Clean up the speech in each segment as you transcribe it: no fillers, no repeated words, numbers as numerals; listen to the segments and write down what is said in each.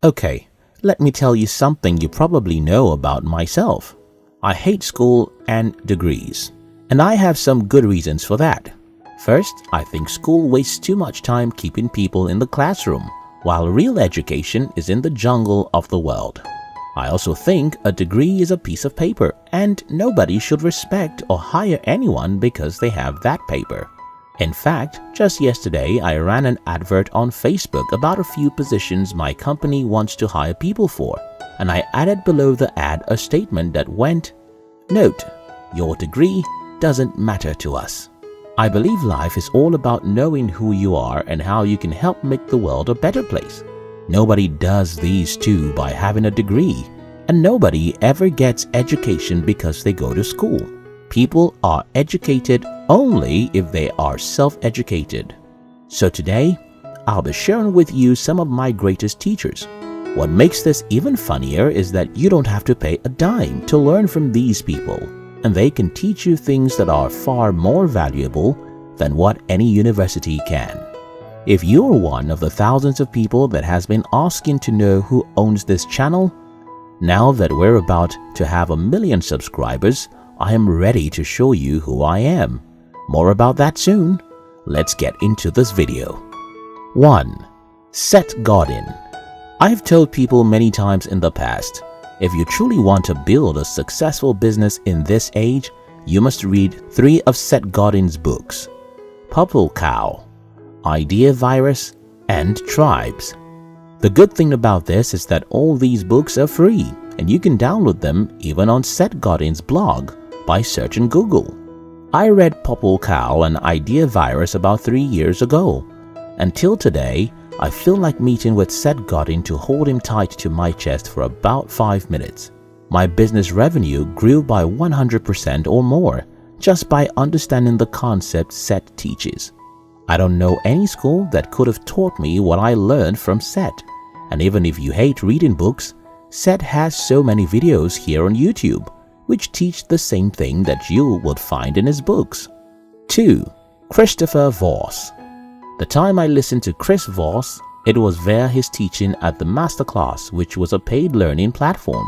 Okay, let me tell you something you probably know about myself. I hate school and degrees, and I have some good reasons for that. First, I think school wastes too much time keeping people in the classroom, while real education is in the jungle of the world. I also think a degree is a piece of paper, and nobody should respect or hire anyone because they have that paper. In fact, just yesterday I ran an advert on Facebook about a few positions my company wants to hire people for, and I added below the ad a statement that went, "Note, your degree doesn't matter to us." I believe life is all about knowing who you are and how you can help make the world a better place. Nobody does these two by having a degree, and nobody ever gets education because they go to school. People are educated only if they are self-educated. So today, I'll be sharing with you some of my greatest teachers. What makes this even funnier is that you don't have to pay a dime to learn from these people, and they can teach you things that are far more valuable than what any university can. If you're one of the thousands of people that has been asking to know who owns this channel, now that we're about to have 1 million subscribers, I am ready to show you who I am. More about that soon. Let's get into this video. 1. Seth Godin. I've told people many times in the past, if you truly want to build a successful business in this age, you must read 3 of Seth Godin's books: Purple Cow, Idea Virus, and Tribes. The good thing about this is that all these books are free, and you can download them even on Seth Godin's blog by searching Google. I read Purple Cow and Idea Virus about 3 years ago. Until today, I feel like meeting with Seth Godin to hold him tight to my chest for about 5 minutes. My business revenue grew by 100% or more just by understanding the concept Seth teaches. I don't know any school that could have taught me what I learned from Seth. And even if you hate reading books, Seth has so many videos here on YouTube which teach the same thing that you would find in his books. 2. Christopher Voss. The time I listened to Chris Voss, it was via his teaching at the Masterclass, which was a paid learning platform.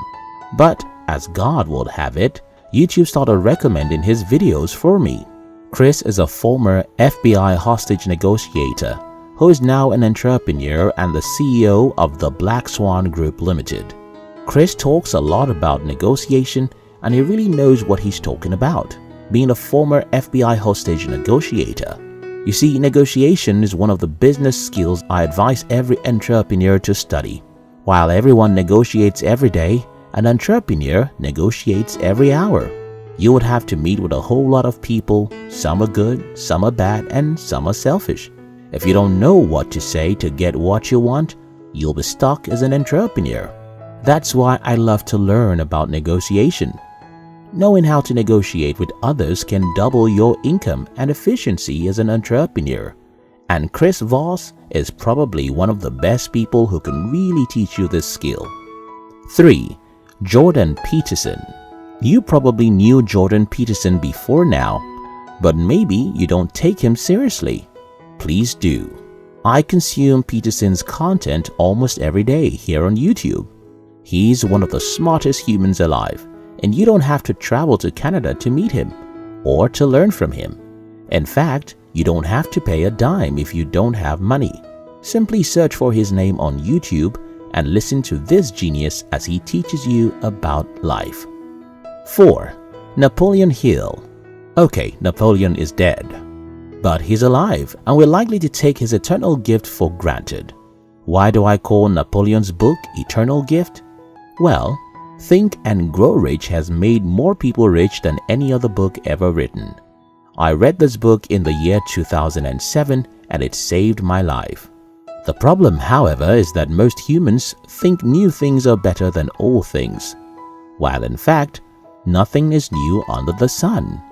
But as God would have it, YouTube started recommending his videos for me. Chris is a former FBI hostage negotiator who is now an entrepreneur and the CEO of the Black Swan Group Limited. Chris talks a lot about negotiation, and he really knows what he's talking about, being a former FBI hostage negotiator. You see, negotiation is one of the business skills I advise every entrepreneur to study. While everyone negotiates every day, an entrepreneur negotiates every hour. You would have to meet with a whole lot of people. Some are good, some are bad, and some are selfish. If you don't know what to say to get what you want, you'll be stuck as an entrepreneur. That's why I love to learn about negotiation. Knowing how to negotiate with others can double your income and efficiency as an entrepreneur. And Chris Voss is probably one of the best people who can really teach you this skill. 3. Jordan Peterson. You probably knew Jordan Peterson before now, but maybe you don't take him seriously. Please do. I consume Peterson's content almost every day here on YouTube. He's one of the smartest humans alive, and you don't have to travel to Canada to meet him or to learn from him. In fact, you don't have to pay a dime if you don't have money. Simply search for his name on YouTube and listen to this genius as he teaches you about life. 4. Napoleon Hill. Okay, Napoleon is dead, but he's alive and we're likely to take his eternal gift for granted. Why do I call Napoleon's book Eternal Gift? Well, Think and Grow Rich has made more people rich than any other book ever written. I read this book in the year 2007 and it saved my life. The problem, however, is that most humans think new things are better than old things, while in fact, nothing is new under the sun.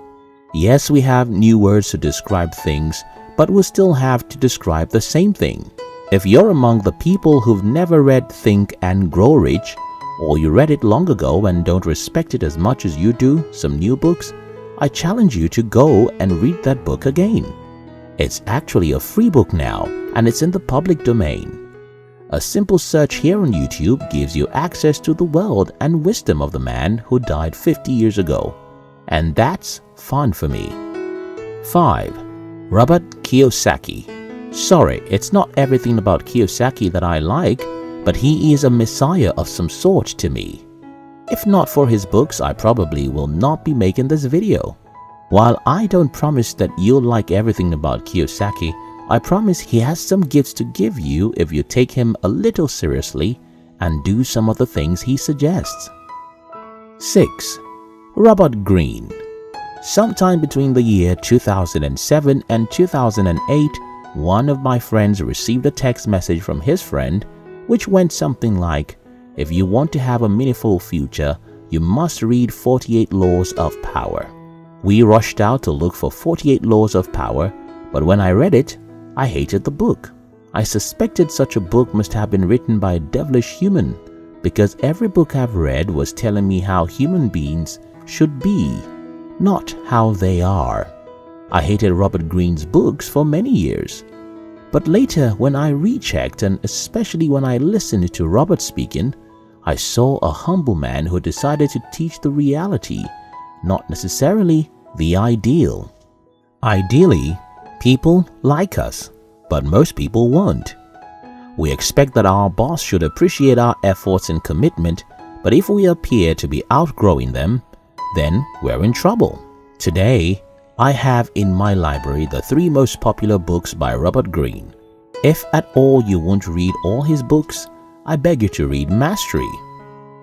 Yes, we have new words to describe things, but we still have to describe the same thing. If you're among the people who've never read Think and Grow Rich, or you read it long ago and don't respect it as much as you do some new books, I challenge you to go and read that book again. It's actually a free book now and it's in the public domain. A simple search here on YouTube gives you access to the world and wisdom of the man who died 50 years ago. And that's fun for me. 5. Robert Kiyosaki. Sorry, it's not everything about Kiyosaki that I like, but he is a messiah of some sort to me. If not for his books, I probably will not be making this video. While I don't promise that you'll like everything about Kiyosaki, I promise he has some gifts to give you if you take him a little seriously and do some of the things he suggests. 6. Robert Greene. Sometime between the year 2007 and 2008, one of my friends received a text message from his friend which went something like, "If you want to have a meaningful future, you must read 48 Laws of Power." We rushed out to look for 48 Laws of Power, but when I read it, I hated the book. I suspected such a book must have been written by a devilish human, because every book I've read was telling me how human beings should be, not how they are. I hated Robert Greene's books for many years. But later, when I rechecked and especially when I listened to Robert speaking, I saw a humble man who decided to teach the reality, not necessarily the ideal. Ideally, people like us, but most people won't. We expect that our boss should appreciate our efforts and commitment, but if we appear to be outgrowing them, then we're in trouble. Today, I have in my library the 3 most popular books by Robert Greene. If at all you won't read all his books, I beg you to read Mastery,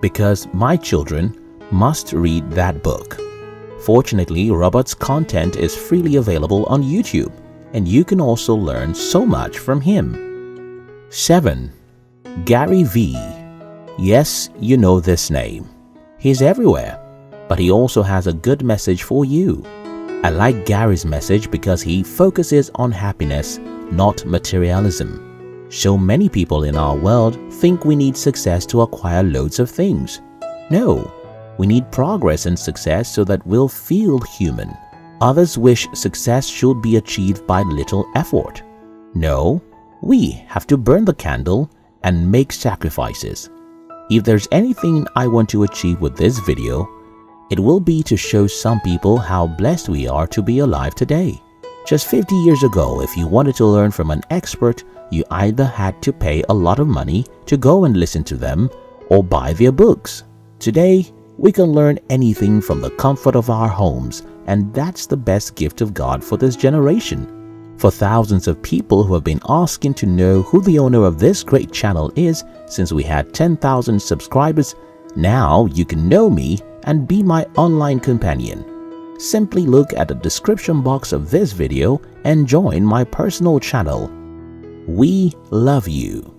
because my children must read that book. Fortunately, Robert's content is freely available on YouTube, and you can also learn so much from him. 7. Gary Vee. Yes, you know this name. He's everywhere, but he also has a good message for you. I like Gary's message because he focuses on happiness, not materialism. So many people in our world think we need success to acquire loads of things. No, we need progress and success so that we'll feel human. Others wish success should be achieved by little effort. No, we have to burn the candle and make sacrifices. If there's anything I want to achieve with this video, it will be to show some people how blessed we are to be alive today. Just 50 years ago, if you wanted to learn from an expert, you either had to pay a lot of money to go and listen to them or buy their books. Today, we can learn anything from the comfort of our homes, and that's the best gift of God for this generation. For thousands of people who have been asking to know who the owner of this great channel is since we had 10,000 subscribers, now you can know me and be my online companion. Simply look at the description box of this video and join my personal channel. We love you.